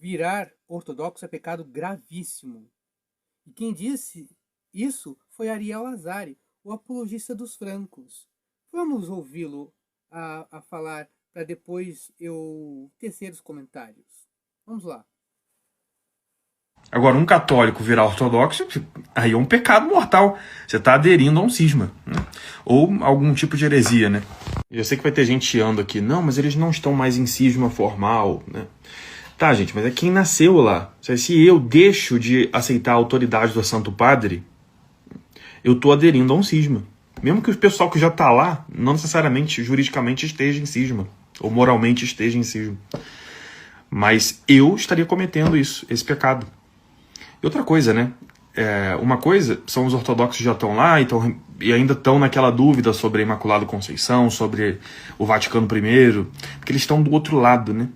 Virar ortodoxo é pecado gravíssimo. E quem disse isso foi Ariel Lazari, o apologista dos francos. Vamos ouvi-lo a falar para depois eu tecer os comentários. Vamos lá. Agora, um católico virar ortodoxo, aí é um pecado mortal. Você está aderindo a um cisma, né? Ou algum tipo de heresia, né? Eu sei que vai ter gente chiando aqui. Não, mas eles não estão mais em cisma formal, né? Tá, gente, mas é quem nasceu lá. Se eu deixo de aceitar a autoridade do Santo Padre, eu estou aderindo a um cisma. Mesmo que o pessoal que já está lá, não necessariamente juridicamente esteja em cisma, ou moralmente esteja em cisma. Mas eu estaria cometendo isso, esse pecado. E outra coisa, né? Uma coisa são os ortodoxos que já estão lá e ainda estão naquela dúvida sobre a Imaculada Conceição, sobre o Vaticano I, porque eles estão do outro lado, né,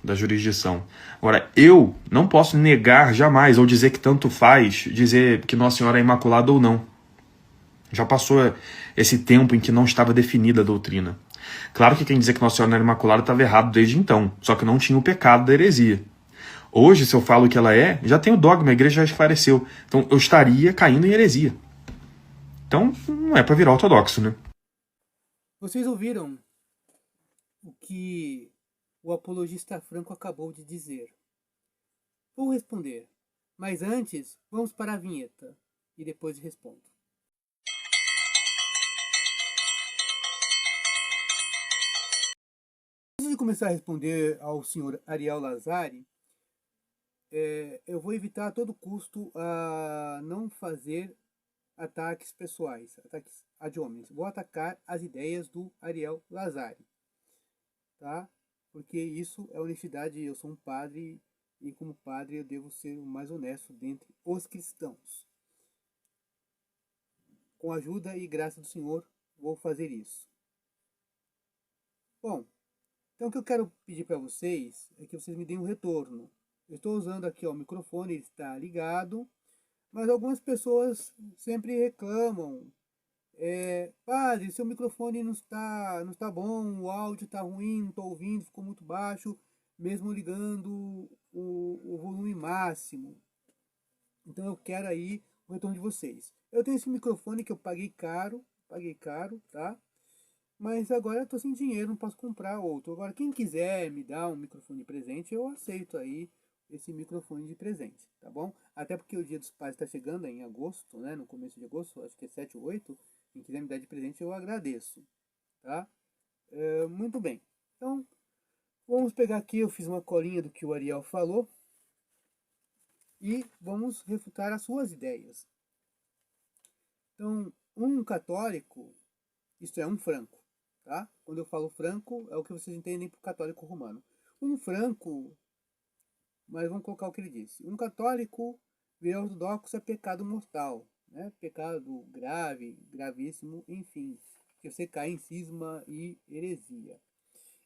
da jurisdição. Agora, eu não posso negar jamais, ou dizer que tanto faz, dizer que Nossa Senhora é Imaculada ou não. Já passou esse tempo em que não estava definida a doutrina. Claro que quem dizer que Nossa Senhora não era Imaculada estava errado desde então, só que não tinha o pecado da heresia. Hoje, se eu falo que ela é, já tem o dogma, a igreja já esclareceu. Então, eu estaria caindo em heresia. Então, não é para virar ortodoxo, né? Vocês ouviram o que o apologista franco acabou de dizer. Vou responder, mas antes, vamos para a vinheta e depois respondo. Antes de começar a responder ao senhor Ariel Lazari, eu vou evitar a todo custo a não fazer ataques pessoais, ataques ad hominem. Vou atacar as ideias do Ariel Lazari, tá? Porque isso é honestidade, eu sou um padre e como padre eu devo ser o mais honesto dentre os cristãos. Com a ajuda e graça do Senhor, vou fazer isso. Bom, então o que eu quero pedir para vocês é que vocês me deem um retorno. Eu estou usando aqui o microfone, ele está ligado, mas algumas pessoas sempre reclamam. Padre, seu microfone não está bom, o áudio está ruim, não estou ouvindo, ficou muito baixo, mesmo ligando o volume máximo. Então eu quero aí o retorno de vocês. Eu tenho esse microfone que eu paguei caro, tá? Mas agora eu tô sem dinheiro, não posso comprar outro. Agora, quem quiser me dar um microfone de presente, eu aceito aí esse microfone de presente, tá bom? Até porque o Dia dos Pais está chegando em agosto, né? No começo de agosto, acho que é 7 ou 8. Quem quiser me dar de presente, eu agradeço, tá? Muito bem. Então, vamos pegar aqui, eu fiz uma colinha do que o Ariel falou e vamos refutar as suas ideias. Então, um católico, isto é, um franco, tá? Quando eu falo franco, é o que vocês entendem por católico romano. Um franco, mas vamos colocar o que ele disse. Um católico virar ortodoxo é pecado mortal, né? Pecado grave, gravíssimo, enfim. Que você cai em cisma e heresia.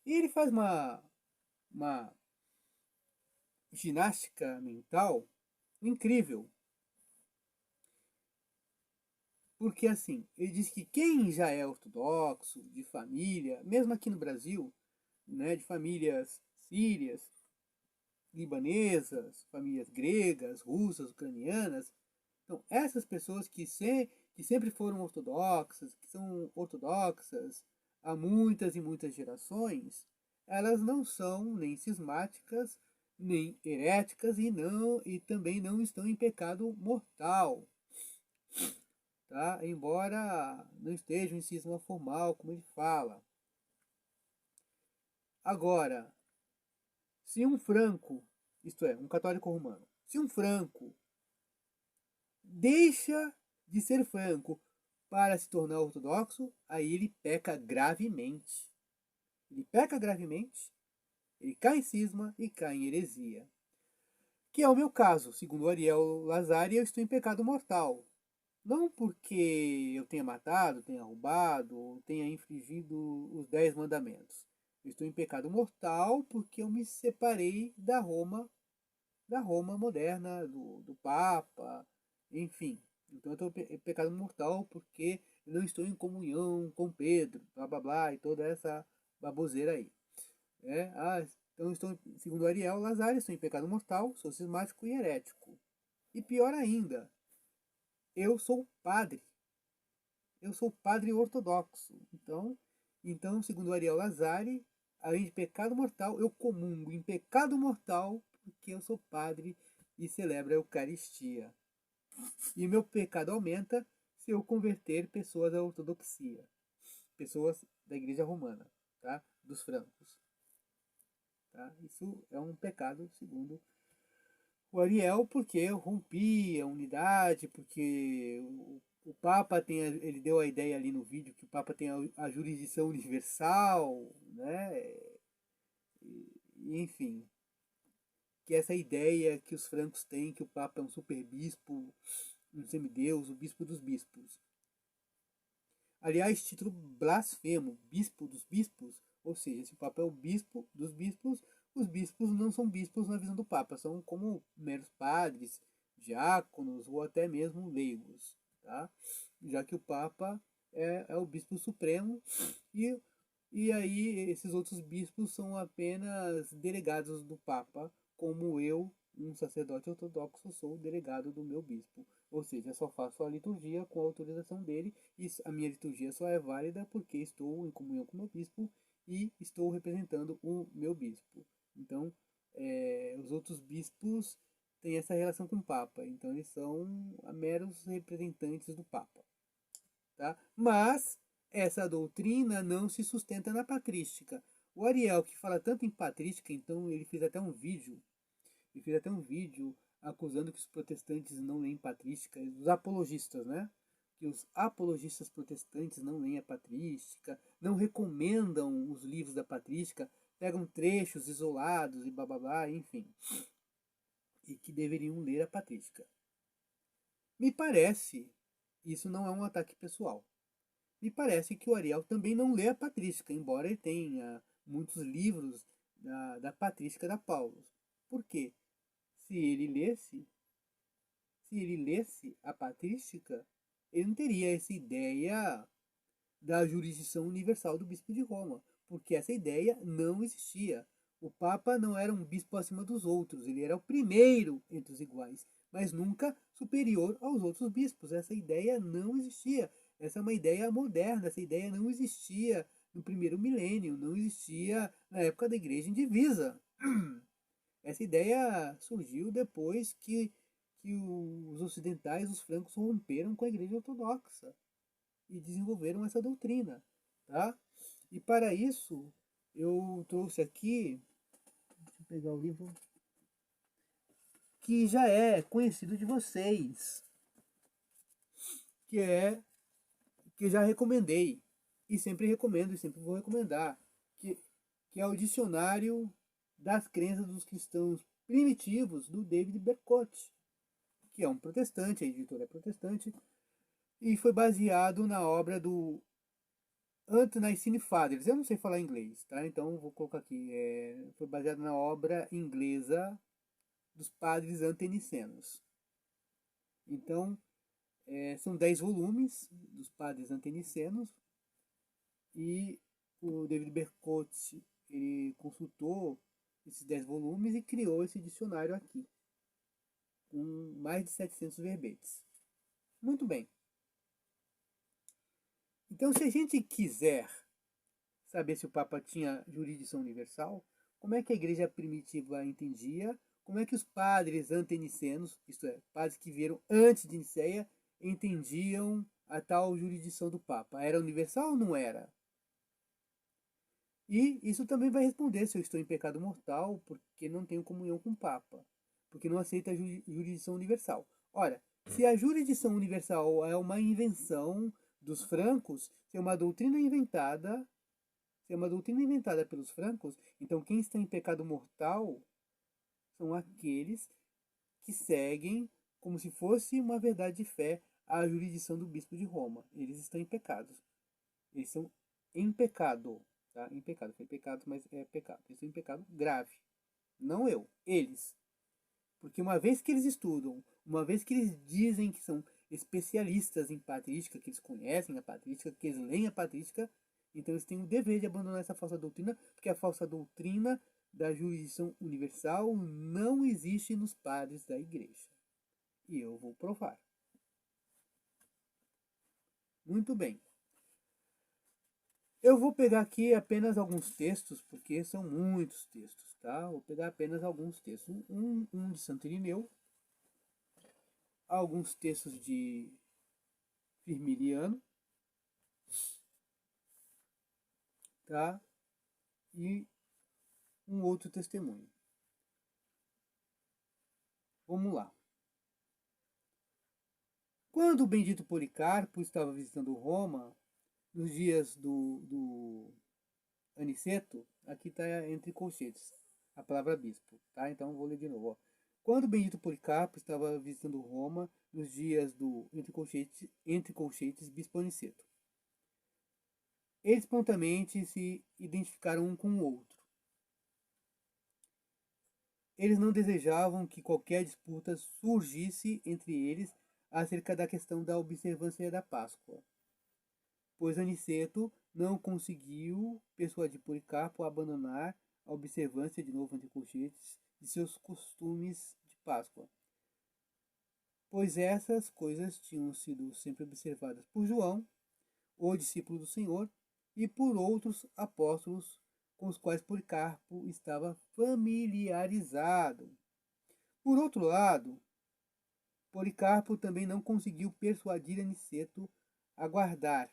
E ele faz uma ginástica mental incrível. Porque assim, ele diz que quem já é ortodoxo, de família, mesmo aqui no Brasil, né, de famílias sírias, libanesas, famílias gregas, russas, ucranianas, então essas pessoas que sempre foram ortodoxas, que são ortodoxas há muitas e muitas gerações, elas não são nem cismáticas, nem heréticas e também não estão em pecado mortal. Tá? Embora não estejam em cisma formal, como ele fala. Agora, se um franco, isto é, um católico romano, se um franco deixa de ser franco para se tornar ortodoxo, aí ele peca gravemente. Ele peca gravemente, ele cai em cisma e cai em heresia. Que é o meu caso, segundo Ariel Lazari, eu estou em pecado mortal. Não porque eu tenha matado, tenha roubado, ou tenha infringido os 10 mandamentos. Eu estou em pecado mortal porque eu me separei da Roma moderna, do Papa, enfim. Então eu estou em pecado mortal porque eu não estou em comunhão com Pedro, blá blá blá, e toda essa baboseira aí. Então, segundo Ariel Lazari, estou em pecado mortal, sou cismático e herético. E pior ainda, eu sou padre. Eu sou padre ortodoxo. Então, segundo Ariel Lazari, além de pecado mortal, eu comungo em pecado mortal porque eu sou padre e celebro a Eucaristia. E meu pecado aumenta se eu converter pessoas à ortodoxia. Pessoas da Igreja Romana, tá? Dos francos. Tá? Isso é um pecado, segundo o Ariel, porque eu rompi a unidade, porque o Papa ele deu a ideia ali no vídeo que o Papa tem a jurisdição universal, né? E, enfim, que essa ideia que os francos têm que o Papa é um super bispo, um semideus, o bispo dos bispos. Aliás, título blasfemo, bispo dos bispos, ou seja, se o Papa é o bispo dos bispos, os bispos não são bispos na visão do Papa, são como meros padres, diáconos ou até mesmo leigos, tá? Já que o Papa é o bispo supremo e aí esses outros bispos são apenas delegados do Papa, como eu, um sacerdote ortodoxo, sou delegado do meu bispo. Ou seja, só faço a liturgia com a autorização dele e a minha liturgia só é válida porque estou em comunhão com o meu bispo e estou representando o meu bispo. Então, os outros bispos têm essa relação com o Papa, então eles são meros representantes do Papa. Tá? Mas essa doutrina não se sustenta na patrística. O Ariel, que fala tanto em patrística, então ele fez até um vídeo acusando que os protestantes não leem patrística, os apologistas, né? Que os apologistas protestantes não leem a patrística, não recomendam os livros da patrística, pegam trechos isolados e blá, enfim. E que deveriam ler a patrística. Me parece, isso não é um ataque pessoal, me parece que o Ariel também não lê a patrística, embora ele tenha muitos livros da patrística da Paulo. Por quê? Se ele lesse a patrística, ele não teria essa ideia da jurisdição universal do bispo de Roma, porque essa ideia não existia. O Papa não era um bispo acima dos outros, ele era o primeiro entre os iguais, mas nunca superior aos outros bispos. Essa ideia não existia. Essa é uma ideia moderna, essa ideia não existia no primeiro milênio, não existia na época da igreja indivisa. Essa ideia surgiu depois que os ocidentais, os francos, romperam com a igreja ortodoxa e desenvolveram essa doutrina, tá? E para isso, eu trouxe aqui, deixa eu pegar o livro, que já é conhecido de vocês, que já recomendei, e sempre recomendo, e sempre vou recomendar, que é o Dicionário das Crenças dos Cristãos Primitivos, do David Berkot, que é um protestante, a editora é protestante, e foi baseado na obra do Ante-Nicene Fathers. Eu não sei falar inglês, tá? Então vou colocar aqui. Foi baseado na obra inglesa dos padres antenicenos. Então, são 10 volumes dos padres antenicenos e o David Berkot ele consultou esses 10 volumes e criou esse dicionário aqui, com mais de 700 verbetes. Muito bem. Então, se a gente quiser saber se o Papa tinha jurisdição universal, como é que a igreja primitiva entendia, como é que os padres antenicenos, isto é, padres que vieram antes de Nicéia, entendiam a tal jurisdição do Papa. Era universal ou não era? E isso também vai responder se eu estou em pecado mortal porque não tenho comunhão com o Papa, porque não aceita a jurisdição universal. Ora, se a jurisdição universal é uma invenção dos francos, se é uma doutrina inventada pelos francos, então quem está em pecado mortal são aqueles que seguem como se fosse uma verdade de fé a jurisdição do bispo de Roma. Eles estão em pecado. Eles são em pecado. Tá? Em pecado. Foi pecado, mas é pecado. Eles estão em pecado grave. Não eu. Eles. Porque uma vez que eles estudam, uma vez que eles dizem que são especialistas em patrística, que eles conhecem a patrística, que eles leem a patrística, então eles têm o dever de abandonar essa falsa doutrina, porque a falsa doutrina da jurisdição universal não existe nos padres da igreja. E eu vou provar. Muito bem. Eu vou pegar aqui apenas alguns textos, porque são muitos textos, tá? Vou pegar apenas alguns textos. Um de Santo Irineu, alguns textos de Firmiliano, tá? E um outro testemunho. Vamos lá. Quando o bendito Policarpo estava visitando Roma, nos dias do Aniceto, aqui está entre colchetes, a palavra bispo, tá? Então vou ler de novo. Ó. Quando o bendito Policarpo estava visitando Roma, nos dias do entre colchetes bispo Aniceto, eles prontamente se identificaram um com o outro. Eles não desejavam que qualquer disputa surgisse entre eles acerca da questão da observância da Páscoa, pois Aniceto não conseguiu persuadir Policarpo a abandonar a observância, de novo entre colchetes, de seus costumes de Páscoa, pois essas coisas tinham sido sempre observadas por João, o discípulo do Senhor, e por outros apóstolos com os quais Policarpo estava familiarizado. Por outro lado, Policarpo também não conseguiu persuadir Aniceto a guardar,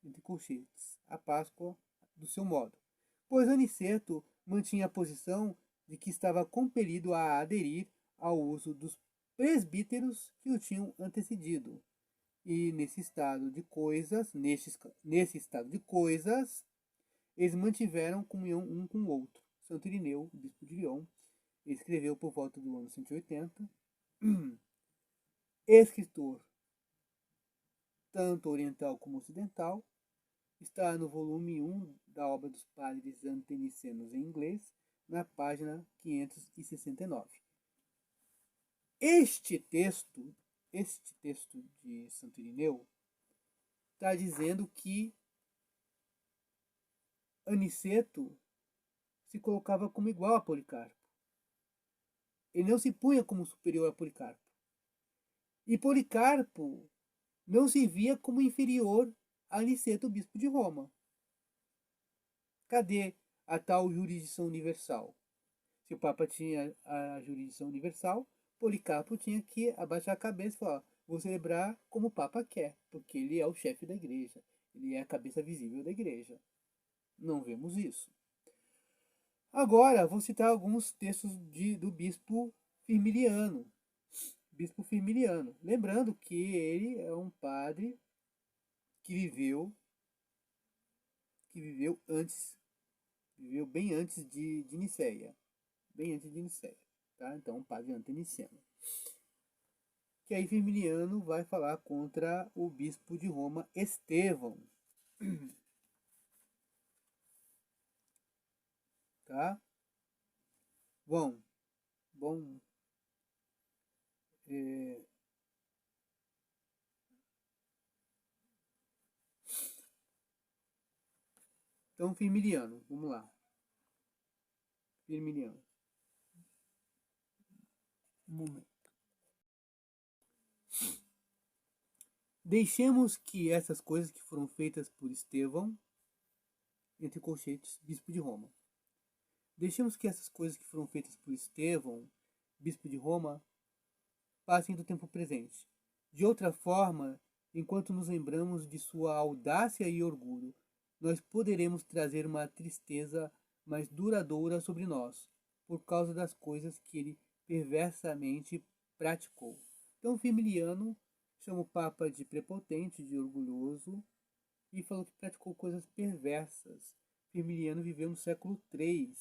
entre colchetes, a Páscoa do seu modo, pois Aniceto mantinha a posição de que estava compelido a aderir ao uso dos presbíteros que o tinham antecedido. E nesse estado de coisas, eles mantiveram comunhão um com o outro. Santo Irineu, bispo de Lyon, escreveu por volta do ano 180, escritor tanto oriental como ocidental, está no volume 1 da obra dos padres antenicenos em inglês, na página 569. Este texto de Santo Irineu está dizendo que Aniceto se colocava como igual a Policarpo. Ele não se punha como superior a Policarpo. E Policarpo não se via como inferior a Aniceto, bispo de Roma. Cadê a tal jurisdição universal? Se o Papa tinha a jurisdição universal, Policarpo tinha que abaixar a cabeça e falar: vou celebrar como o Papa quer, porque ele é o chefe da igreja, ele é a cabeça visível da igreja. Não vemos isso. Agora, vou citar alguns textos do bispo Firmiliano. Bispo Firmiliano. Lembrando que ele é um padre que viveu bem antes de Nicéia. Bem antes de Nicéia. Tá? Então, um padre anteniceno. Que aí Firmiliano vai falar contra o bispo de Roma, Estevão. Tá? Bom. Então, Firmiliano, vamos lá. Firmiliano. Um momento. Deixemos que essas coisas que foram feitas por Estevão, entre colchetes, bispo de Roma. Deixemos que essas coisas que foram feitas por Estevão, bispo de Roma, passem do tempo presente. De outra forma, enquanto nos lembramos de sua audácia e orgulho, nós poderemos trazer uma tristeza mais duradoura sobre nós, por causa das coisas que ele perversamente praticou. Então, Firmiliano chama o Papa de prepotente, de orgulhoso, e falou que praticou coisas perversas. Firmiliano viveu no século III.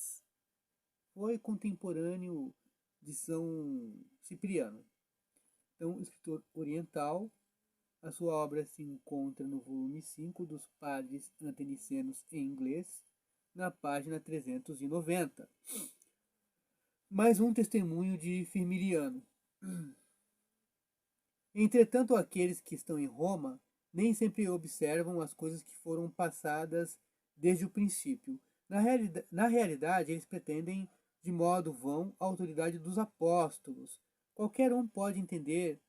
Foi contemporâneo de São Cipriano. Então, escritor oriental, a sua obra se encontra no volume 5 dos Padres Antenicenos em inglês, na página 390. Mais um testemunho de Firmiliano. Entretanto, aqueles que estão em Roma nem sempre observam as coisas que foram passadas desde o princípio, Na realidade, eles pretendem, de modo vão, a autoridade dos apóstolos. Qualquer um pode entender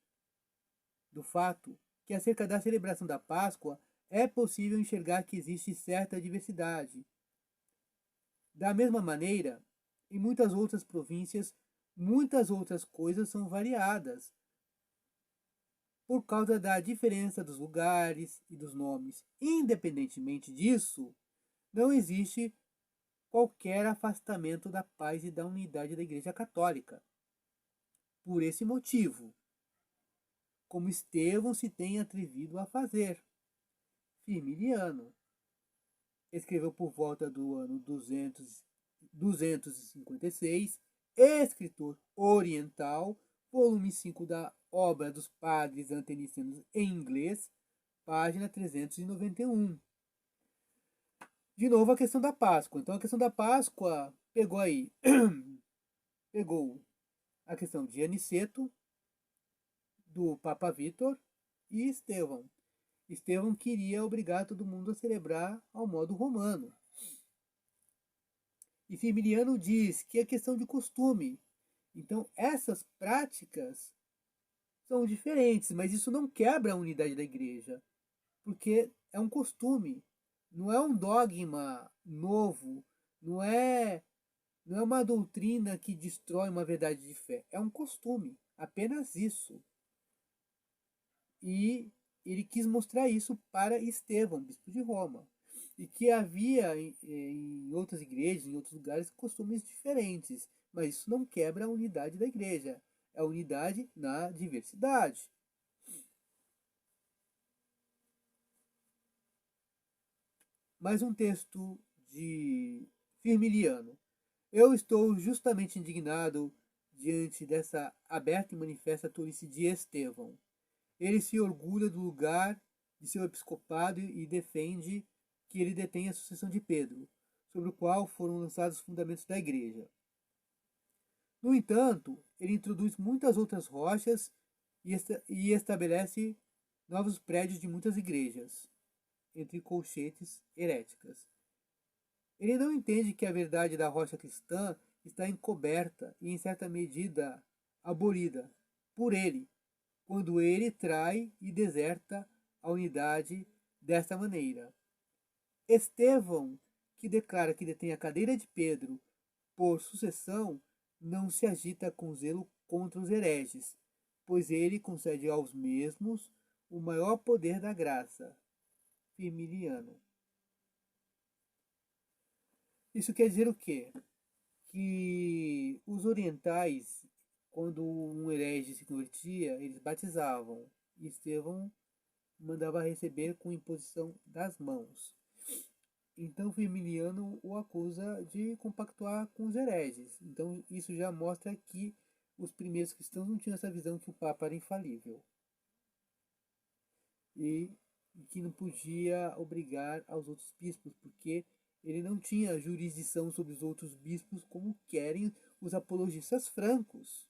do fato que acerca da celebração da Páscoa é possível enxergar que existe certa diversidade. Da mesma maneira, em muitas outras províncias, muitas outras coisas são variadas por causa da diferença dos lugares e dos nomes. Independentemente disso, não existe qualquer afastamento da paz e da unidade da Igreja Católica. Por esse motivo, como Estevão se tem atrevido a fazer, Firmiliano escreveu por volta do ano 256, escritor oriental, volume 5 da obra dos padres antenicianos em inglês, página 391. De novo a questão da Páscoa. Então a questão da Páscoa pegou aí, pegou a questão de Aniceto, do Papa Vítor e Estevão. Estevão queria obrigar todo mundo a celebrar ao modo romano. E Firmiliano diz que é questão de costume. Então essas práticas são diferentes, mas isso não quebra a unidade da igreja, porque é um costume, não é um dogma novo, não é uma doutrina que destrói uma verdade de fé, é um costume, apenas isso. E ele quis mostrar isso para Estevão, bispo de Roma, e que havia em outras igrejas, em outros lugares, costumes diferentes, mas isso não quebra a unidade da igreja, é a unidade na diversidade. Mais um texto de Firmiliano. Eu estou justamente indignado diante dessa aberta e manifesta tolice de Estevão. Ele se orgulha do lugar de seu episcopado e defende que ele detém a sucessão de Pedro, sobre o qual foram lançados os fundamentos da igreja. No entanto, ele introduz muitas outras rochas e estabelece novos prédios de muitas igrejas, entre colchetes heréticas. Ele não entende que a verdade da rocha cristã está encoberta e, em certa medida, abolida por ele, quando ele trai e deserta a unidade desta maneira. Estevão, que declara que detém a cadeira de Pedro por sucessão, não se agita com zelo contra os hereges, pois ele concede aos mesmos o maior poder da graça. Firmiliano. Isso quer dizer o quê? Que os orientais, quando um herege se convertia, eles batizavam. E Estevão mandava receber com imposição das mãos. Então Firmiliano o acusa de compactuar com os hereges. Então isso já mostra que os primeiros cristãos não tinham essa visão que o Papa era infalível. E que não podia obrigar aos outros bispos, porque ele não tinha jurisdição sobre os outros bispos como querem os apologistas francos.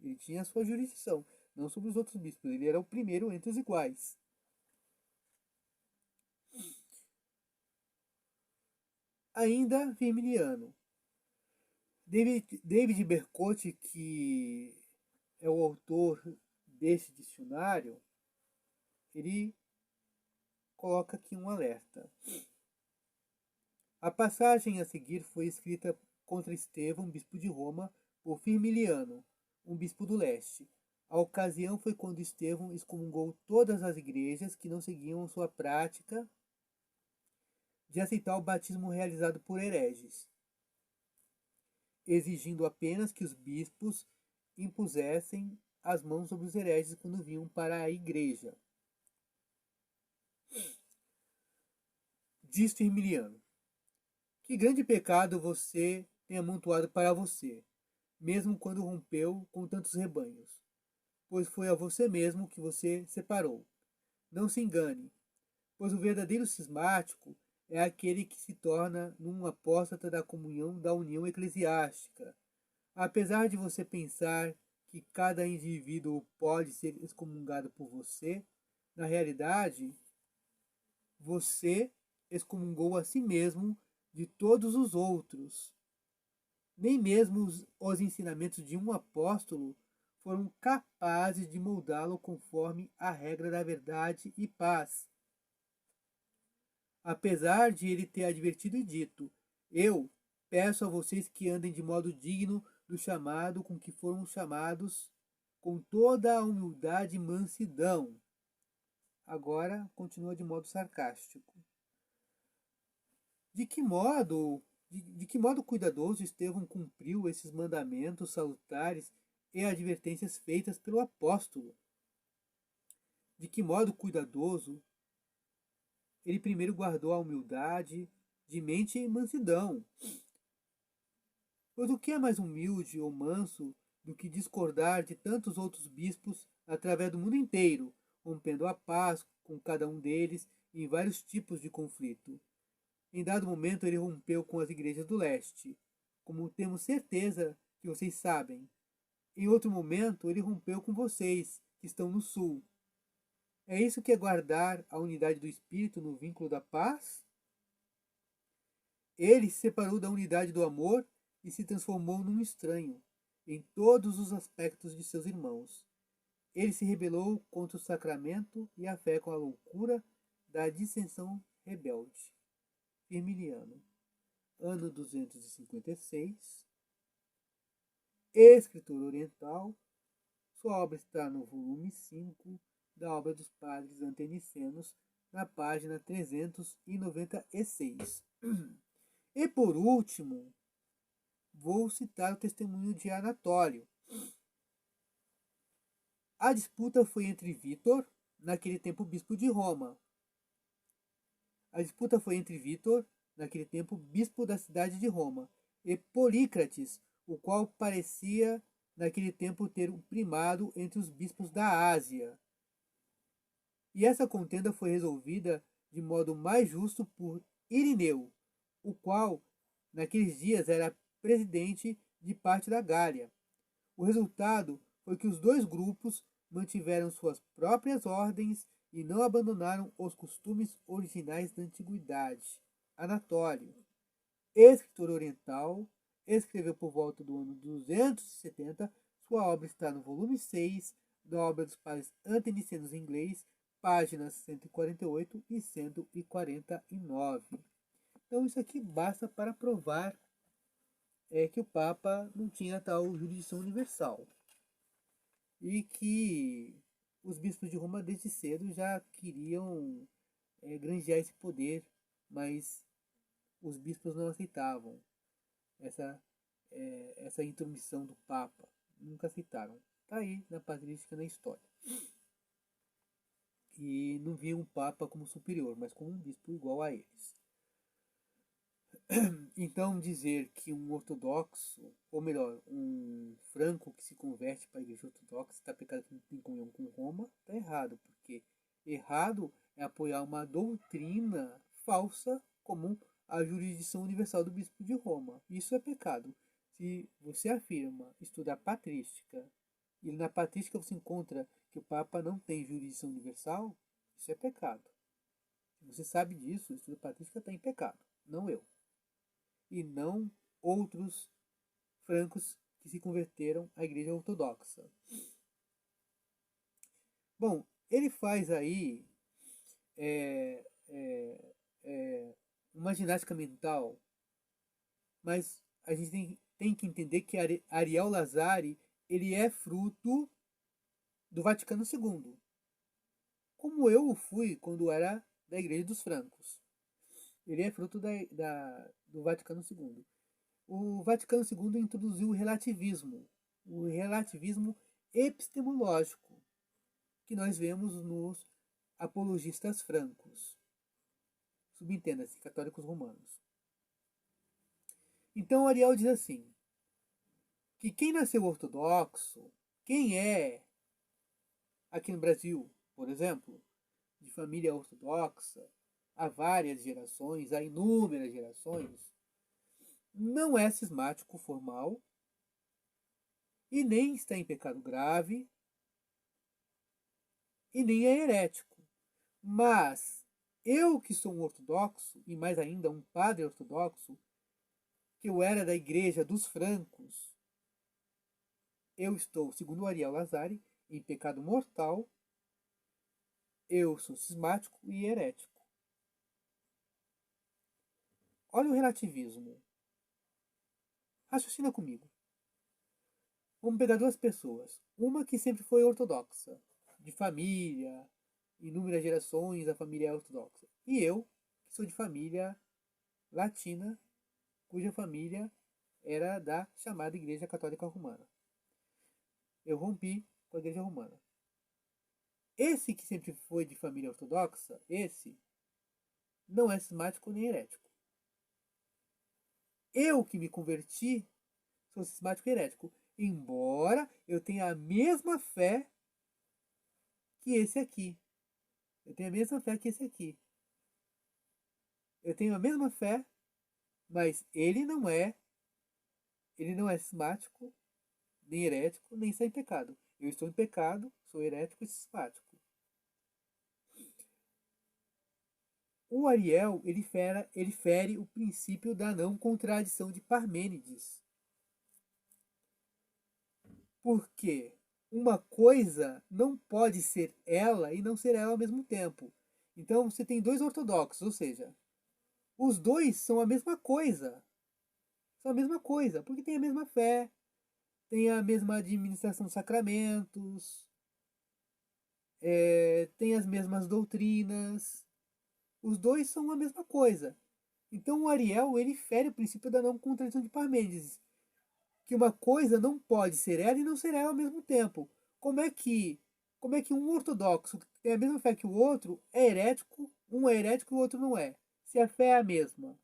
Ele tinha a sua jurisdição, não sobre os outros bispos. Ele era o primeiro entre os iguais. Ainda Firmiliano. David Bercotti, que é o autor desse dicionário, ele coloca aqui um alerta. A passagem a seguir foi escrita contra Estevão, bispo de Roma, por Firmiliano, um bispo do leste. A ocasião foi quando Estevão excomungou todas as igrejas que não seguiam sua prática de aceitar o batismo realizado por hereges, exigindo apenas que os bispos impusessem as mãos sobre os hereges quando vinham para a igreja. Diz Firmiliano: que grande pecado você tem amontoado para você, mesmo quando rompeu com tantos rebanhos, pois foi a você mesmo que você separou. Não se engane, pois o verdadeiro cismático é aquele que se torna num apóstata da comunhão da união eclesiástica. Apesar de você pensar que cada indivíduo pode ser excomungado por você, na realidade, você excomungou a si mesmo de todos os outros. Nem mesmo os ensinamentos de um apóstolo foram capazes de moldá-lo conforme a regra da verdade e paz. Apesar de ele ter advertido e dito: eu peço a vocês que andem de modo digno do chamado com que foram chamados, com toda a humildade e mansidão. Agora continua de modo sarcástico. De que modo cuidadoso Estevão cumpriu esses mandamentos salutares e advertências feitas pelo apóstolo? De que modo cuidadoso ele primeiro guardou a humildade de mente e mansidão? Pois o que é mais humilde ou manso do que discordar de tantos outros bispos através do mundo inteiro, rompendo a paz com cada um deles em vários tipos de conflito? Em dado momento ele rompeu com as igrejas do leste, como temos certeza que vocês sabem. Em outro momento ele rompeu com vocês, que estão no sul. É isso que é guardar a unidade do espírito no vínculo da paz? Ele se separou da unidade do amor e se transformou num estranho, em todos os aspectos de seus irmãos. Ele se rebelou contra o sacramento e a fé com a loucura da dissensão rebelde. Firmiliano, ano 256, escritor oriental. Sua obra está no volume 5 da obra dos padres antenicenos, na página 396. E por último, vou citar o testemunho de Anatólio. A disputa foi entre Vítor, naquele tempo bispo de Roma, bispo da cidade de Roma, e Polícrates, o qual parecia naquele tempo ter um primado entre os bispos da Ásia. E essa contenda foi resolvida de modo mais justo por Irineu, o qual naqueles dias era presidente de parte da Gália. O resultado foi que os dois grupos mantiveram suas próprias ordens e não abandonaram os costumes originais da antiguidade. Anatólio, escritor oriental, escreveu por volta do ano 270. Sua obra está no volume 6 da obra dos padres antenicenos em inglês, páginas 148 e 149. Então isso aqui basta para provar que o Papa não tinha tal jurisdição universal e que os bispos de Roma desde cedo já queriam granjear esse poder, mas os bispos não aceitavam essa intromissão do Papa, nunca aceitaram. Está aí na patrística, na história. E não viam o Papa como superior, mas como um bispo igual a eles. Então dizer que um ortodoxo, ou melhor, um franco que se converte para a igreja ortodoxa está pecado em comunhão com Roma, está errado, porque errado é apoiar uma doutrina falsa como a jurisdição universal do bispo de Roma. Isso é pecado. Se você afirma estudar patrística e na patrística você encontra que o Papa não tem jurisdição universal, isso é pecado. Se você sabe disso, o estudo patrística está em pecado, não eu. E não outros francos que se converteram à igreja ortodoxa. Bom, ele faz aí uma ginástica mental, mas a gente tem que entender que Ariel Lazari ele é fruto do Vaticano II, como eu fui quando era da igreja dos francos. Ele é fruto do Vaticano II. O Vaticano II introduziu o relativismo epistemológico, que nós vemos nos apologistas francos. Subentenda-se, católicos romanos. Então Ariel diz assim, que quem nasceu ortodoxo, quem é, aqui no Brasil, por exemplo, de família ortodoxa, há várias gerações, há inúmeras gerações, não é cismático formal e nem está em pecado grave e nem é herético. Mas Eu que sou um ortodoxo, e mais ainda um padre ortodoxo, que eu era da igreja dos francos, eu estou, segundo Ariel Lazari, em pecado mortal, eu sou cismático e herético. Olha o relativismo. Raciocina comigo. Vamos pegar duas pessoas. Uma que sempre foi ortodoxa, de família, inúmeras gerações a família é ortodoxa. E eu, que sou de família latina, cuja família era da chamada Igreja Católica Romana. Eu rompi com a Igreja Romana. Esse que sempre foi de família ortodoxa, esse não é cismático nem herético. Eu que me converti sou cismático e herético, embora eu tenha a mesma fé que esse aqui. Eu tenho a mesma fé que esse aqui. Eu tenho a mesma fé, mas ele não é cismático, nem herético, nem está em pecado. Eu estou em pecado, sou herético e cismático. O Ariel, ele fere o princípio da não contradição de Parmênides. Porque uma coisa não pode ser ela e não ser ela ao mesmo tempo. Então você tem dois ortodoxos, ou seja, os dois são a mesma coisa. São a mesma coisa, porque tem a mesma fé, tem a mesma administração dos sacramentos, tem as mesmas doutrinas. Os dois são a mesma coisa. Então o Ariel, ele fere o princípio da não contradição de Parmênides, que uma coisa não pode ser ela e não ser ela ao mesmo tempo. Como é que um ortodoxo que tem a mesma fé que o outro é herético, um é herético e o outro não é? Se a fé é a mesma.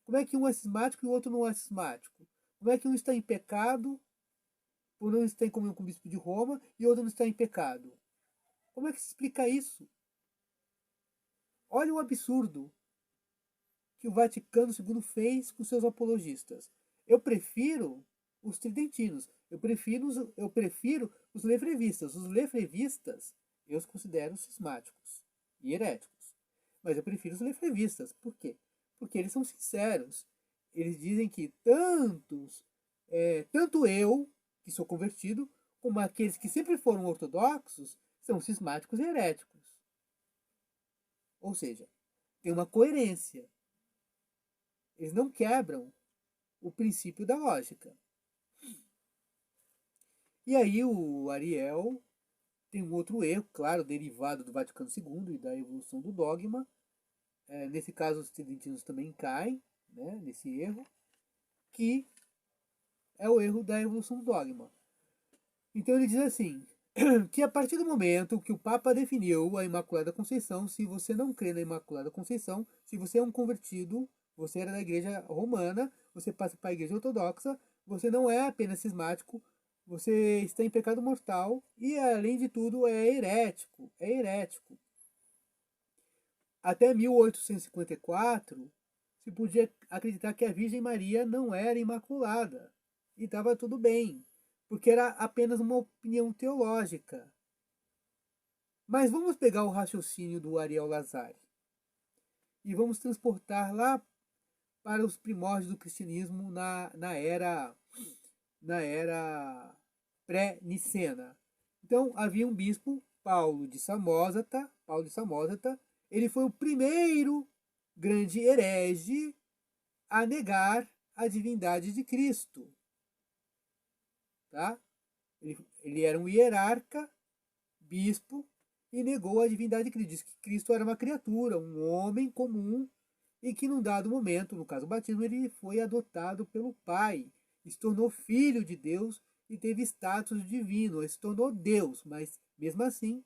Como é que um é cismático e o outro não é cismático? Como é que um está em pecado por não estar em comunhão com o bispo de Roma e o outro não está em pecado? Como é que se explica isso? Olha o absurdo que o Vaticano II fez com seus apologistas. Eu prefiro os tridentinos. Eu prefiro os lefrevistas. Os lefrevistas eu os considero cismáticos e heréticos. Mas eu prefiro os lefrevistas. Por quê? Porque eles são sinceros. Eles dizem que tanto eu, que sou convertido, como aqueles que sempre foram ortodoxos, são cismáticos e heréticos. Ou seja, tem uma coerência. Eles não quebram o princípio da lógica. E aí o Ariel tem um outro erro, claro, derivado do Vaticano II e da evolução do dogma. Nesse caso, os tridentinos também caem, né, nesse erro, que é o erro da evolução do dogma. Então ele diz assim, que a partir do momento que o Papa definiu a Imaculada Conceição, se você não crê na Imaculada Conceição, se você é um convertido, você era da Igreja Romana, você passa para a Igreja Ortodoxa, você não é apenas cismático, você está em pecado mortal e, além de tudo, é herético. É herético. Até 1854, se podia acreditar que a Virgem Maria não era imaculada. E estava tudo bem, porque era apenas uma opinião teológica. Mas vamos pegar o raciocínio do Ariel Lazari e vamos transportar lá para os primórdios do cristianismo na era pré-nicena. Então havia um bispo, Paulo de Samosata, ele foi o primeiro grande herege a negar a divindade de Cristo. Tá? Ele era um hierarca, bispo, e negou a divindade de Cristo. Disse que Cristo era uma criatura, um homem comum, e que num dado momento, no caso do batismo, ele foi adotado pelo Pai, se tornou filho de Deus e teve status divino, ele se tornou Deus, mas mesmo assim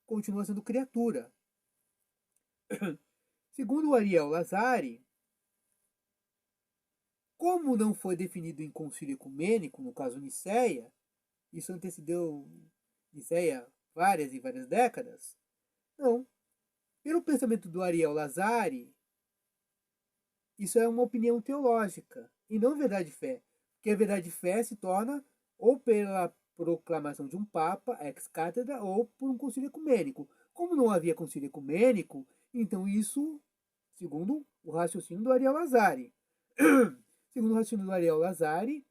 continua sendo criatura. Segundo o Ariel Lazari, como não foi definido em concílio ecumênico, no caso Nicéia, isso antecedeu Nicéia várias e várias décadas, não. Pelo pensamento do Ariel Lazari, isso é uma opinião teológica e não verdade de fé. Porque a verdade de fé se torna ou pela proclamação de um papa, ex cátedra, ou por um concílio ecumênico. Como não havia concílio ecumênico, então isso, segundo o raciocínio do Ariel Lazari, segundo o raciocínio do Ariel Lazari,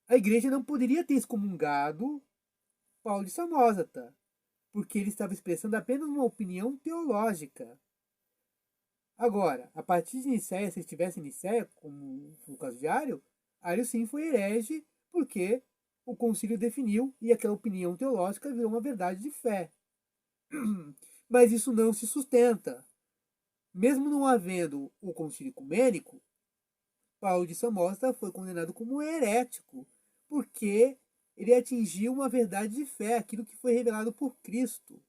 a igreja não poderia ter excomungado Paulo de Samosata, porque ele estava expressando apenas uma opinião teológica. Agora, a partir de Nicéia, se estivesse em Nicéia, como no caso de Ario, Ario sim foi herege, porque o concílio definiu e aquela opinião teológica virou uma verdade de fé. Mas isso não se sustenta. Mesmo não havendo o concílio ecumênico, Paulo de Samosata foi condenado como herético, porque ele atingiu uma verdade de fé, aquilo que foi revelado por Cristo.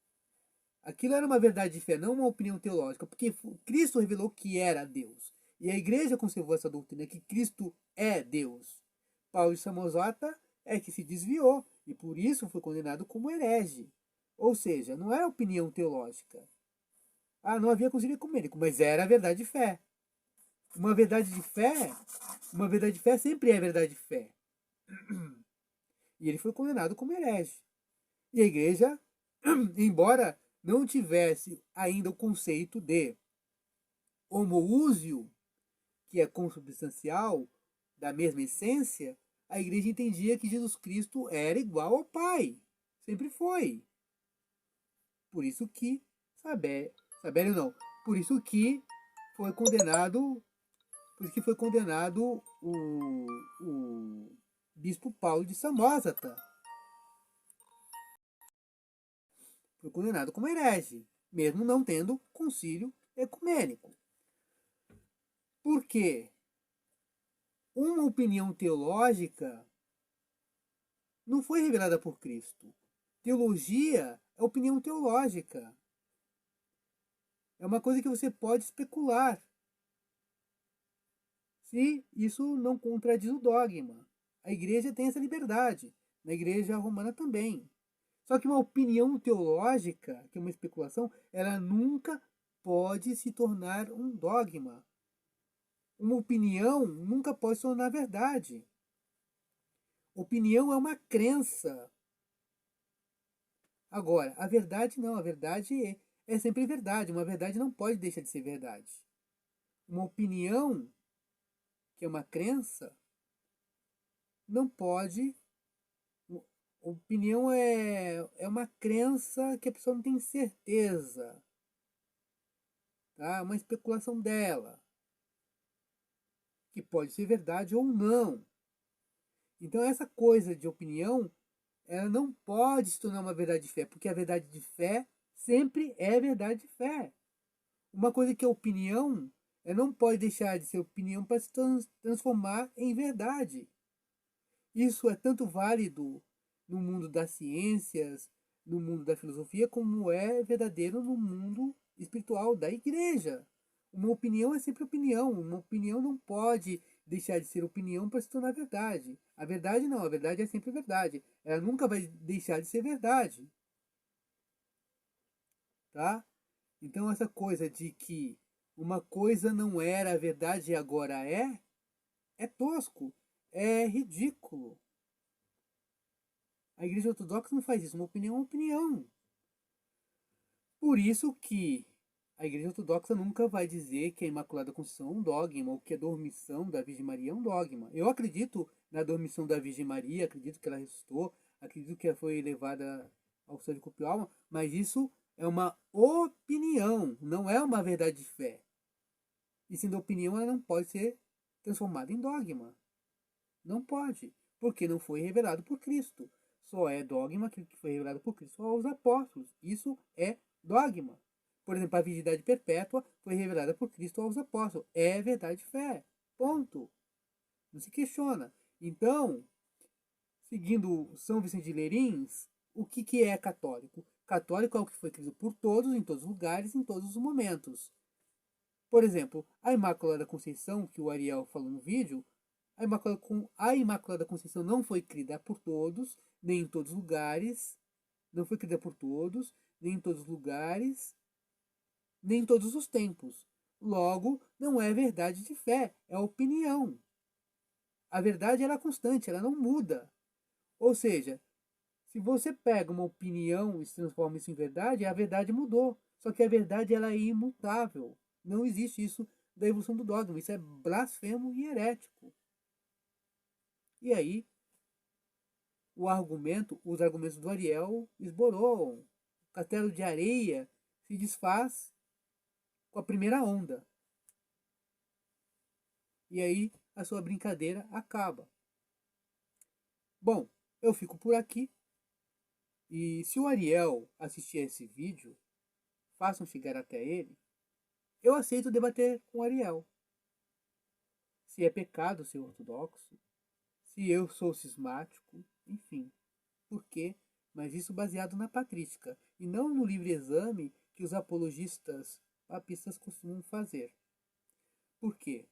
Aquilo era uma verdade de fé, não uma opinião teológica, porque Cristo revelou que era Deus. E a igreja conservou essa doutrina, que Cristo é Deus. Paulo de Samosata é que se desviou, e por isso foi condenado como herege. Ou seja, não era opinião teológica. Não havia concílio ecumênico, mas era a verdade de fé. Uma verdade de fé sempre é verdade de fé. E ele foi condenado como herege. E a igreja, embora não tivesse ainda o conceito de homoúsio, que é consubstancial, da mesma essência, a igreja entendia que Jesus Cristo era igual ao Pai. Sempre foi. Por isso que, Sabélio não, por isso que foi condenado, o bispo Paulo de Samosata. Foi condenado como herege, mesmo não tendo concílio ecumênico. Por quê? Uma opinião teológica não foi revelada por Cristo. Teologia é opinião teológica. É uma coisa que você pode especular, se isso não contradiz o dogma. A igreja tem essa liberdade, na igreja romana também. Só que uma opinião teológica, que é uma especulação, ela nunca pode se tornar um dogma. Uma opinião nunca pode se tornar verdade. Opinião é uma crença. Agora, a verdade não, a verdade é sempre verdade. Uma verdade não pode deixar de ser verdade. Uma opinião, que é uma crença, não pode. Opinião é uma crença que a pessoa não tem certeza. Tá? Uma especulação dela, que pode ser verdade ou não. Então essa coisa de opinião, ela não pode se tornar uma verdade de fé, porque a verdade de fé sempre é verdade de fé. Uma coisa que é opinião, ela não pode deixar de ser opinião para se transformar em verdade. Isso é tanto válido no mundo das ciências, no mundo da filosofia, como é verdadeiro no mundo espiritual da igreja. Uma opinião é sempre opinião. Uma opinião não pode deixar de ser opinião para se tornar verdade. A verdade não, a verdade é sempre verdade. Ela nunca vai deixar de ser verdade. Tá? Então essa coisa de que uma coisa não era a verdade e agora é tosco, é ridículo. A igreja ortodoxa não faz isso. Uma opinião é uma opinião. Por isso que a igreja ortodoxa nunca vai dizer que a Imaculada Conceição é um dogma, ou que a dormição da Virgem Maria é um dogma. Eu acredito na dormição da Virgem Maria, acredito que ela ressuscitou, acredito que ela foi levada ao céu de corpo e alma, mas isso é uma opinião, não é uma verdade de fé. E sendo opinião, ela não pode ser transformada em dogma. Não pode, porque não foi revelado por Cristo. Só é dogma aquilo que foi revelado por Cristo aos apóstolos. Isso é dogma. Por exemplo, a virgindade perpétua foi revelada por Cristo aos apóstolos. É verdade de fé. Ponto. Não se questiona. Então, seguindo São Vicente de Lerins, o que é católico? Católico é o que foi criado por todos, em todos os lugares, em todos os momentos. Por exemplo, a Imaculada Conceição, que o Ariel falou no vídeo, a Imaculada Conceição não foi criada por todos, nem em todos os lugares, não foi criada por todos, nem em todos os lugares, nem em todos os tempos. Logo, não é verdade de fé, é opinião. A verdade ela é constante, ela não muda. Ou seja, Se você pega uma opinião e se transforma isso em verdade, a verdade mudou. Só que a verdade ela é imutável. Não existe isso da evolução do dogma. Isso é blasfemo e herético. E aí, os argumentos do Ariel esboroam. O castelo de areia se desfaz com a primeira onda. E aí, a sua brincadeira acaba. Bom, eu fico por aqui. E se o Ariel assistir esse vídeo, façam chegar até ele. Eu aceito debater com o Ariel. Se é pecado ser ortodoxo, se eu sou cismático, enfim. Por quê? Mas isso baseado na patrística e não no livre exame que os apologistas papistas costumam fazer. Por quê?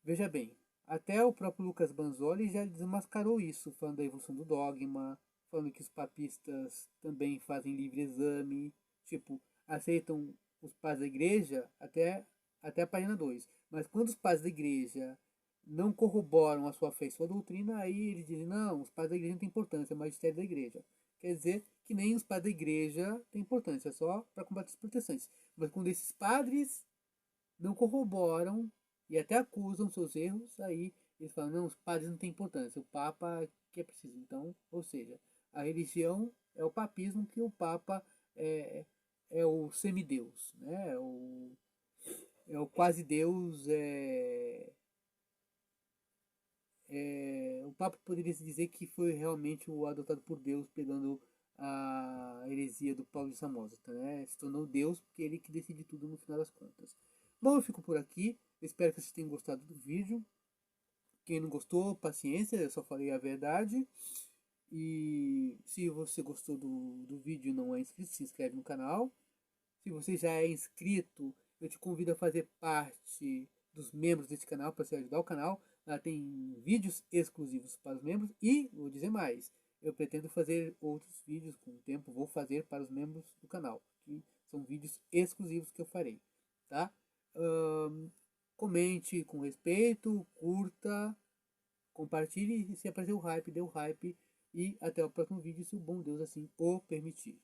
Veja bem, até o próprio Lucas Banzoli já desmascarou isso, falando da evolução do dogma, falando que os papistas também fazem livre exame, tipo, aceitam os pais da igreja até a página 2. Mas quando os pais da igreja não corroboram a sua fé e sua doutrina, aí eles dizem, não, os pais da igreja não têm importância, é o magistério da igreja. Quer dizer que nem os pais da igreja têm importância, é só para combater os protestantes. Mas quando esses padres não corroboram e até acusam seus erros, aí eles falam, não, os padres não têm importância, o Papa que é preciso. Então, ou seja, a religião é o papismo, que o Papa é o semideus, né? É o quase Deus, o Papa poderia se dizer que foi realmente o adotado por Deus, pegando a heresia do Paulo de Samosata, né? Se tornou Deus porque ele que decide tudo no final das contas. Bom, eu fico por aqui. Espero que vocês tenham gostado do vídeo. Quem não gostou, paciência, eu só falei a verdade. E se você gostou do vídeo e não é inscrito, se inscreve no canal. Se você já é inscrito, eu te convido a fazer parte dos membros desse canal para você ajudar o canal. Lá tem vídeos exclusivos para os membros e, vou dizer mais, eu pretendo fazer outros vídeos com o tempo, vou fazer para os membros do canal, que são vídeos exclusivos que eu farei, tá? Comente com respeito, curta, compartilhe e se aparecer o hype, dê o hype e até o próximo vídeo, se o bom Deus assim o permitir.